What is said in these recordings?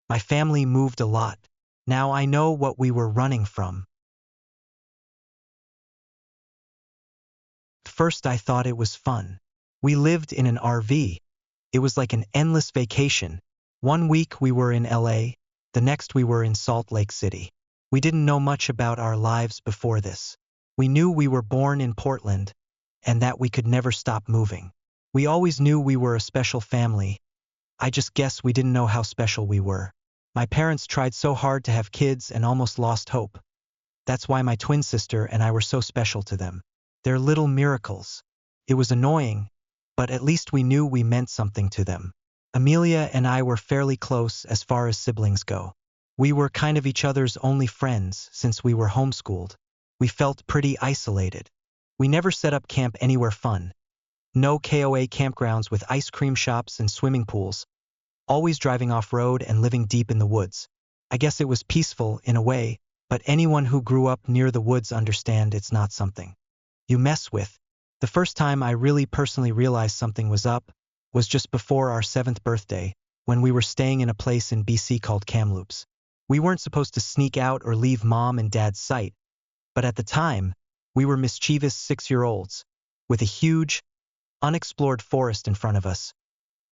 My family moved a lot. Now I know what we were running from. At first I thought it was fun. We lived in an RV. It was like an endless vacation. One week we were in LA, the next we were in Salt Lake City. We didn't know much about our lives before this. We knew we were born in Portland, and that we could never stop moving. We always knew we were a special family. I just guess we didn't know how special we were. My parents tried so hard to have kids and almost lost hope. That's why my twin sister and I were so special to them. They're little miracles. It was annoying, but at least we knew we meant something to them. Amelia and I were fairly close as far as siblings go. We were kind of each other's only friends since we were homeschooled. We felt pretty isolated. We never set up camp anywhere fun. No KOA campgrounds with ice cream shops and swimming pools. Always driving off-road and living deep in the woods. I guess it was peaceful in a way, but anyone who grew up near the woods understand it's not something you mess with. The first time I really personally realized something was up was just before our 7th birthday, when we were staying in a place in BC called Kamloops. We weren't supposed to sneak out or leave Mom and Dad's sight, but at the time, we were mischievous 6-year-olds, with a huge, unexplored forest in front of us.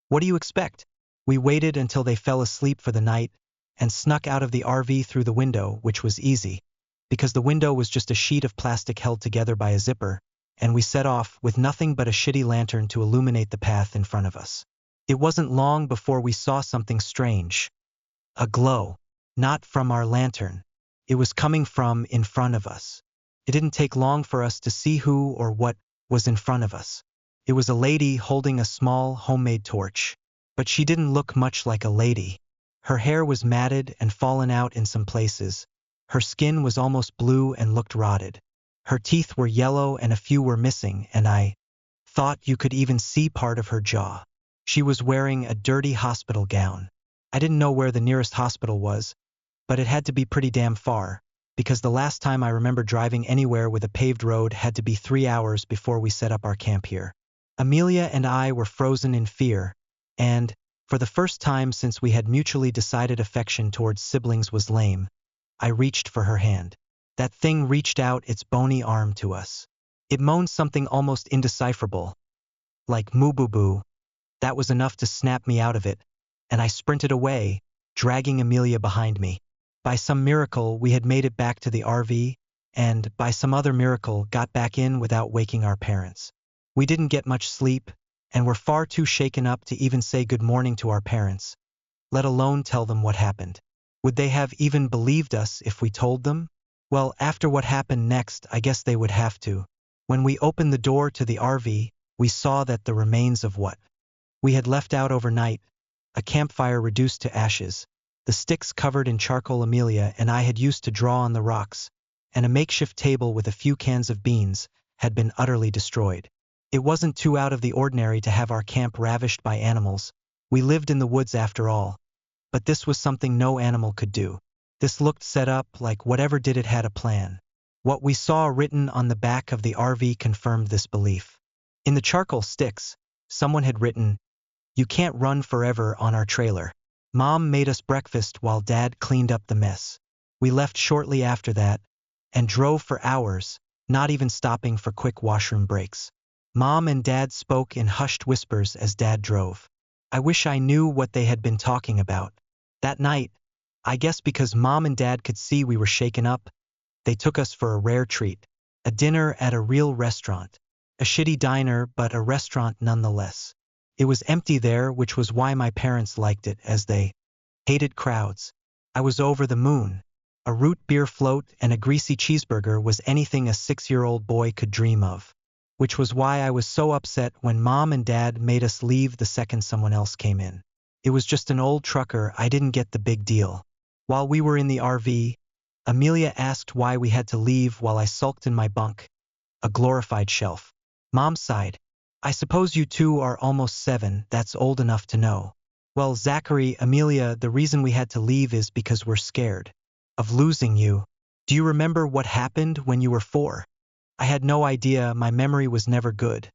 What do you expect? We waited until they fell asleep for the night and snuck out of the RV through the window, which was easy, because the window was just a sheet of plastic held together by a zipper, and we set off with nothing but a shitty lantern to illuminate the path in front of us. It wasn't long before we saw something strange. A glow. Not from our lantern. It was coming from in front of us. It didn't take long for us to see who or what was in front of us. It was a lady holding a small homemade torch. But she didn't look much like a lady. Her hair was matted and fallen out in some places. Her skin was almost blue and looked rotted. Her teeth were yellow and a few were missing, and I thought you could even see part of her jaw. She was wearing a dirty hospital gown. I didn't know where the nearest hospital was, but it had to be pretty damn far, because the last time I remember driving anywhere with a paved road had to be 3 hours before we set up our camp here. Amelia and I were frozen in fear, and, for the first time since we had mutually decided affection towards siblings was lame, I reached for her hand. That thing reached out its bony arm to us. It moaned something almost indecipherable, like moo-boo-boo. That was enough to snap me out of it, and I sprinted away, dragging Amelia behind me. By some miracle, we had made it back to the RV, and, by some other miracle, got back in without waking our parents. We didn't get much sleep, and were far too shaken up to even say good morning to our parents, let alone tell them what happened. Would they have even believed us if we told them? Well, after what happened next, I guess they would have to. When we opened the door to the RV, we saw that the remains of what we had left out overnight, a campfire reduced to ashes, the sticks covered in charcoal Amelia and I had used to draw on the rocks, and a makeshift table with a few cans of beans, had been utterly destroyed. It wasn't too out of the ordinary to have our camp ravished by animals. We lived in the woods after all. But this was something no animal could do. This looked set up like whatever did it had a plan. What we saw written on the back of the RV confirmed this belief. In the charcoal sticks, someone had written, "You can't run forever" on our trailer. Mom made us breakfast while Dad cleaned up the mess. We left shortly after that, and drove for hours, not even stopping for quick washroom breaks. Mom and Dad spoke in hushed whispers as Dad drove. I wish I knew what they had been talking about. That night, I guess because Mom and Dad could see we were shaken up, they took us for a rare treat. A dinner at a real restaurant. A shitty diner, but a restaurant nonetheless. It was empty there, which was why my parents liked it, as they hated crowds. I was over the moon. A root beer float and a greasy cheeseburger was anything a 6-year-old boy could dream of. Which was why I was so upset when Mom and Dad made us leave the second someone else came in. It was just an old trucker, I didn't get the big deal. While we were in the RV, Amelia asked why we had to leave while I sulked in my bunk, a glorified shelf. Mom sighed. I suppose you two are almost 7, that's old enough to know. Well, Zachary, Amelia, the reason we had to leave is because we're scared of losing you. Do you remember what happened when you were 4? I had no idea, my memory was never good.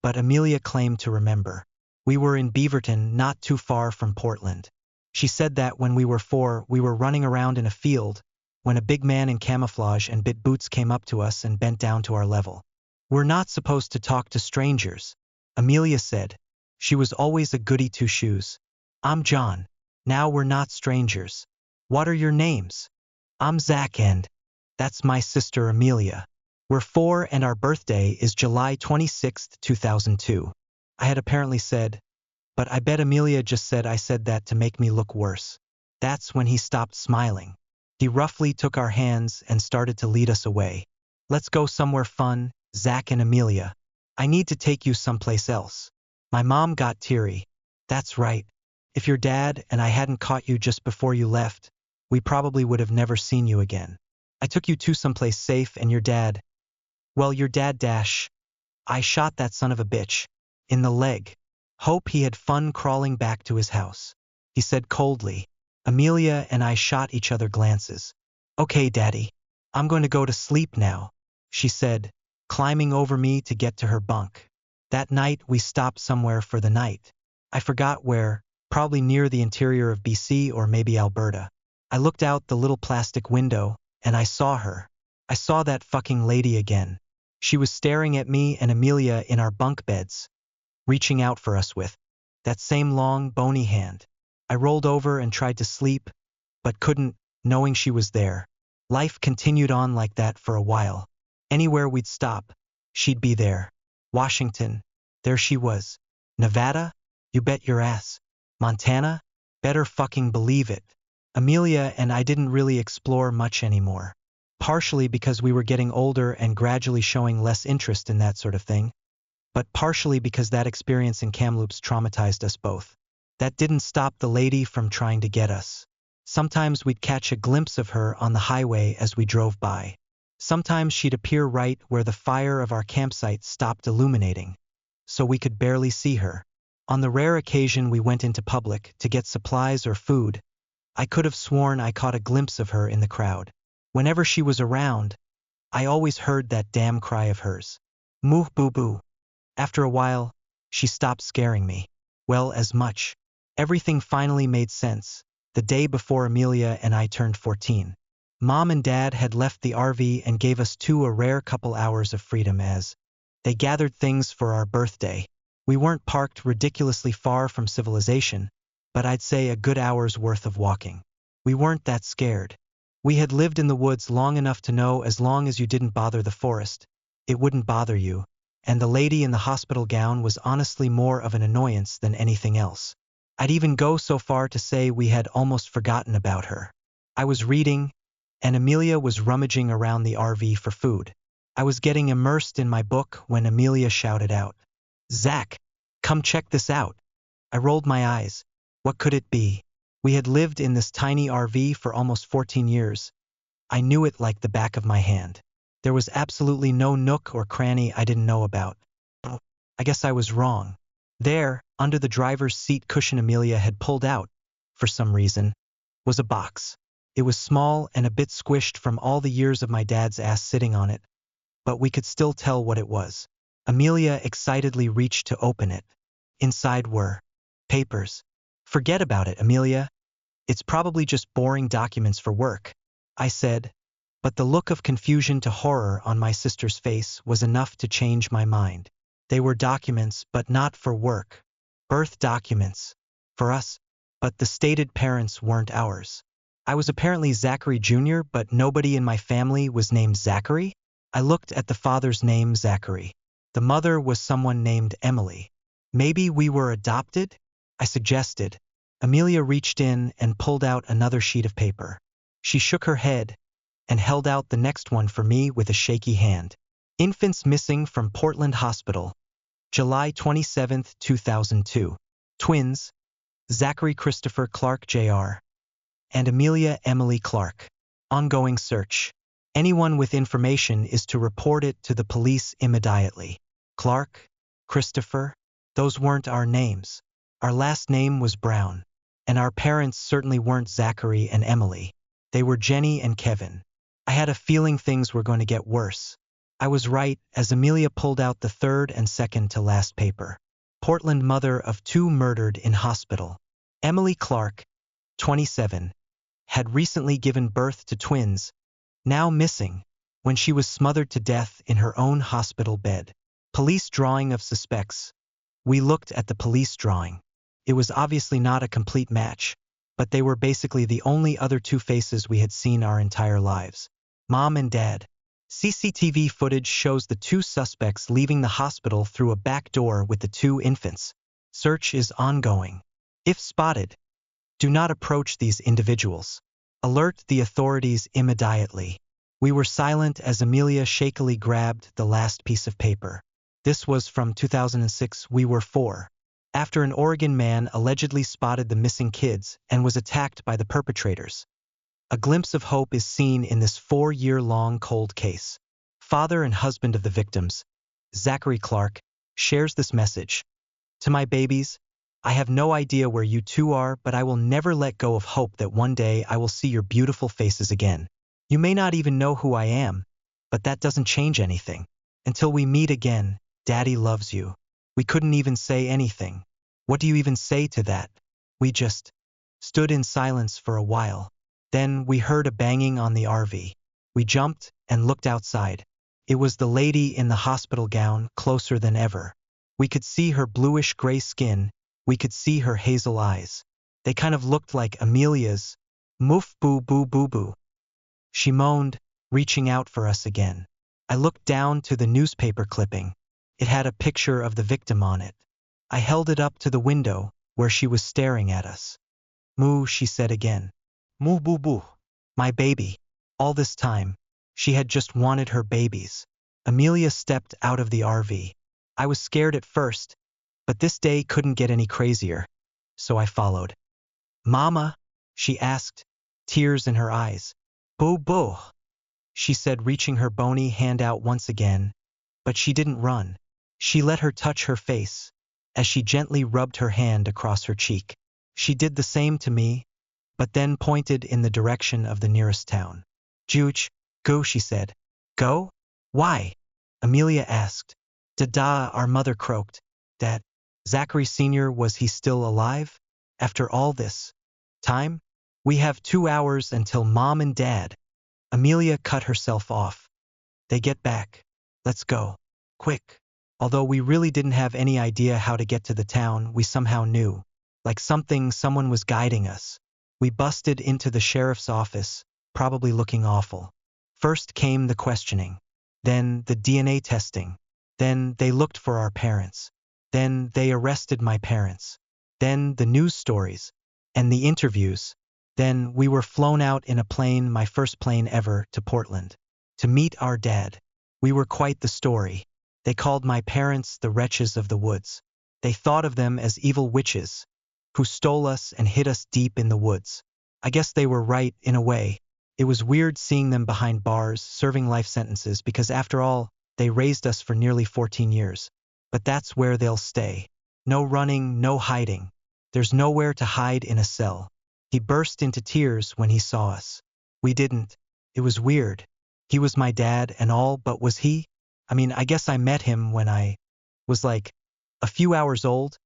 But Amelia claimed to remember. We were in Beaverton, not too far from Portland. She said that when we were 4, we were running around in a field when a big man in camouflage and bit boots came up to us and bent down to our level. We're not supposed to talk to strangers, Amelia said. She was always a goody two-shoes. I'm John. Now we're not strangers. What are your names? I'm Zach and that's my sister Amelia. We're 4 and our birthday is July 26, 2002. I had apparently said, but I bet Amelia just said I said that to make me look worse. That's when he stopped smiling. He roughly took our hands and started to lead us away. Let's go somewhere fun, Zach and Amelia. I need to take you someplace else. My mom got teary. That's right. If your dad and I hadn't caught you just before you left, we probably would have never seen you again. I took you to someplace safe and your dad, well, your dad dash. I shot that son of a bitch. In the leg. Hope he had fun crawling back to his house. He said coldly. Amelia and I shot each other glances. Okay, Daddy. I'm going to go to sleep now, she said, climbing over me to get to her bunk. That night we stopped somewhere for the night. I forgot where, probably near the interior of BC or maybe Alberta. I looked out the little plastic window, and I saw her. I saw that fucking lady again. She was staring at me and Amelia in our bunk beds, reaching out for us with that same long, bony hand. I rolled over and tried to sleep, but couldn't, knowing she was there. Life continued on like that for a while. Anywhere we'd stop, she'd be there. Washington, there she was. Nevada? You bet your ass. Montana? Better fucking believe it. Amelia and I didn't really explore much anymore. Partially because we were getting older and gradually showing less interest in that sort of thing, but partially because that experience in Kamloops traumatized us both. That didn't stop the lady from trying to get us. Sometimes we'd catch a glimpse of her on the highway as we drove by. Sometimes she'd appear right where the fire of our campsite stopped illuminating, so we could barely see her. On the rare occasion we went into public to get supplies or food, I could have sworn I caught a glimpse of her in the crowd. Whenever she was around, I always heard that damn cry of hers. Moo boo boo. After a while, she stopped scaring me. Well, as much. Everything finally made sense, the day before Amelia and I turned 14. Mom and Dad had left the RV and gave us a rare couple hours of freedom as they gathered things for our birthday. We weren't parked ridiculously far from civilization, but I'd say a good hour's worth of walking. We weren't that scared. We had lived in the woods long enough to know as long as you didn't bother the forest, it wouldn't bother you, and the lady in the hospital gown was honestly more of an annoyance than anything else. I'd even go so far to say we had almost forgotten about her. I was reading, and Amelia was rummaging around the RV for food. I was getting immersed in my book when Amelia shouted out, Zach, come check this out. I rolled my eyes. What could it be? We had lived in this tiny RV for almost 14 years. I knew it like the back of my hand. There was absolutely no nook or cranny I didn't know about. Oh, I guess I was wrong. There, under the driver's seat cushion Amelia had pulled out, for some reason, was a box. It was small and a bit squished from all the years of my dad's ass sitting on it, but we could still tell what it was. Amelia excitedly reached to open it. Inside were papers. Forget about it, Amelia. It's probably just boring documents for work, I said, but the look of confusion to horror on my sister's face was enough to change my mind. They were documents, but not for work. Birth documents. For us, but the stated parents weren't ours. I was apparently Zachary Jr., but nobody in my family was named Zachary. I looked at the father's name, Zachary. The mother was someone named Emily. Maybe we were adopted? I suggested. Amelia reached in and pulled out another sheet of paper. She shook her head and held out the next one for me with a shaky hand. Infants missing from Portland Hospital. July 27, 2002. Twins, Zachary Christopher Clark Jr. and Amelia Emily Clark. Ongoing search. Anyone with information is to report it to the police immediately. Clark, Christopher, those weren't our names. Our last name was Brown. And our parents certainly weren't Zachary and Emily. They were Jenny and Kevin. I had a feeling things were going to get worse. I was right as Amelia pulled out the third and second to last paper. Portland mother of 2 murdered in hospital. Emily Clark, 27, had recently given birth to twins, now missing, when she was smothered to death in her own hospital bed. Police drawing of suspects. We looked at the police drawing. It was obviously not a complete match, but they were basically the only other two faces we had seen our entire lives. Mom and Dad. CCTV footage shows the two suspects leaving the hospital through a back door with the two infants. Search is ongoing. If spotted, do not approach these individuals. Alert the authorities immediately. We were silent as Amelia shakily grabbed the last piece of paper. This was from 2006. We were 4. After an Oregon man allegedly spotted the missing kids and was attacked by the perpetrators. A glimpse of hope is seen in this 4-year-long cold case. Father and husband of the victims, Zachary Clark, shares this message. To my babies, I have no idea where you two are, but I will never let go of hope that one day I will see your beautiful faces again. You may not even know who I am, but that doesn't change anything. Until we meet again, Daddy loves you. We couldn't even say anything. What do you even say to that? We just stood in silence for a while. Then we heard a banging on the RV. We jumped and looked outside. It was the lady in the hospital gown, closer than ever. We could see her bluish-gray skin. We could see her hazel eyes. They kind of looked like Amelia's. Moof boo boo boo boo. She moaned, reaching out for us again. I looked down to the newspaper clipping. It had a picture of the victim on it. I held it up to the window, where she was staring at us. Moo, she said again. Moo boo boo. My baby. All this time, she had just wanted her babies. Amelia stepped out of the RV. I was scared at first, but this day couldn't get any crazier, so I followed. Mama? She asked, tears in her eyes. Boo boo, she said, reaching her bony hand out once again, but she didn't run. She let her touch her face, as she gently rubbed her hand across her cheek. She did the same to me, but then pointed in the direction of the nearest town. Juge, go, she said. Go? Why? Amelia asked. Dada, our mother croaked. Dad, Zachary Sr., was he still alive? After all this time? We have 2 hours until Mom and Dad. Amelia cut herself off. They get back. Let's go. Quick. Although we really didn't have any idea how to get to the town, we somehow knew. Like someone was guiding us. We busted into the sheriff's office, probably looking awful. First came the questioning. Then the DNA testing. Then they looked for our parents. Then they arrested my parents. Then the news stories. And the interviews. Then we were flown out in a plane, my first plane ever, to Portland. To meet our dad. We were quite the story. They called my parents the wretches of the woods. They thought of them as evil witches, who stole us and hid us deep in the woods. I guess they were right, in a way. It was weird seeing them behind bars, serving life sentences, because after all, they raised us for nearly 14 years. But that's where they'll stay. No running, no hiding. There's nowhere to hide in a cell. He burst into tears when he saw us. We didn't. It was weird. He was my dad and all, but was he? I mean, I guess I met him when I was like a few hours old,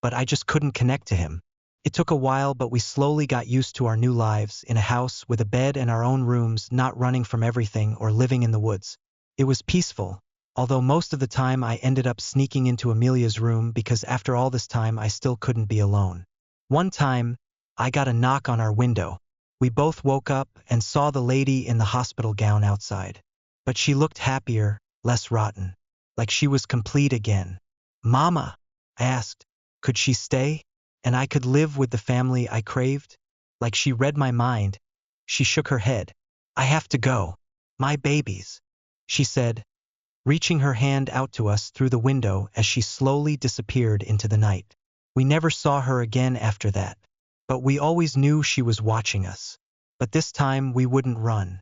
but I just couldn't connect to him. It took a while, but we slowly got used to our new lives, in a house with a bed and our own rooms, not running from everything or living in the woods. It was peaceful, although most of the time I ended up sneaking into Amelia's room because after all this time I still couldn't be alone. One time, I got a knock on our window. We both woke up and saw the lady in the hospital gown outside. But she looked happier, less rotten, like she was complete again. Mama, I asked, could she stay? And I could live with the family I craved? Like she read my mind. She shook her head. I have to go. My babies, she said, reaching her hand out to us through the window as she slowly disappeared into the night. We never saw her again after that. But we always knew she was watching us. But this time we wouldn't run.